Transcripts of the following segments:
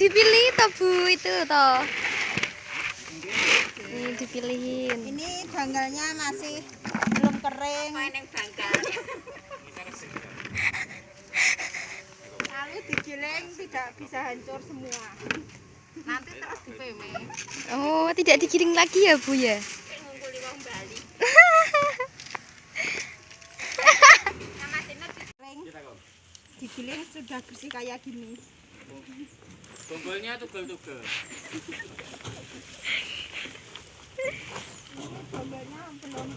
Dipilih toh Bu itu toh. Ini dipilihin. Ini banggalnya masih belum kering. Lalu digiling tidak bisa hancur semua. Nanti terus dipeme. Oh, tidak digiling lagi ya Bu ya? Ngungkuli wong Bali. Digiling sudah bersih kayak gini. Tunggulnya tugel-tugel. Bambalnya belum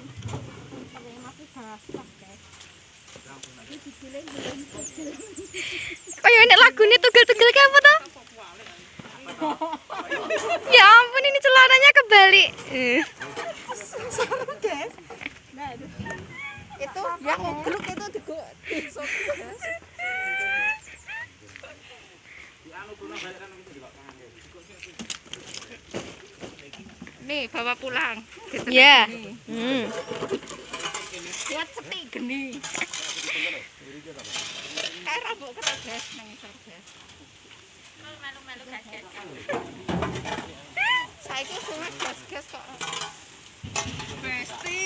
kering, masih basah guys. Ini digiling belum tugel. Kayak enak lagunya tugel-tugel kayak apa toh? Ya ampun, ini celananya kebalik. Serem guys. Nah, itu yang ngegruk itu digosok guys. Nih bawa pulang. Ya. Buat setik geni. Kayak rambut keren guys, nang isor guys. Melu-melu guys. Saiki suwe guys kok. Besti.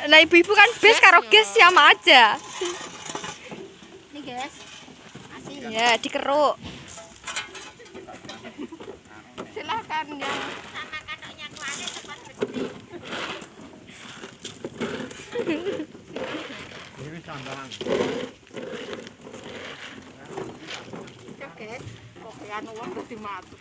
Nah ibu-ibu kan bes karo ges sama aja. Nih guys. Asih. Ya, dikeruk. Silahkan yang sama kanoknya kuane cepat rezeki. Ini sandalan. Oke, kok anu wong dadi mati.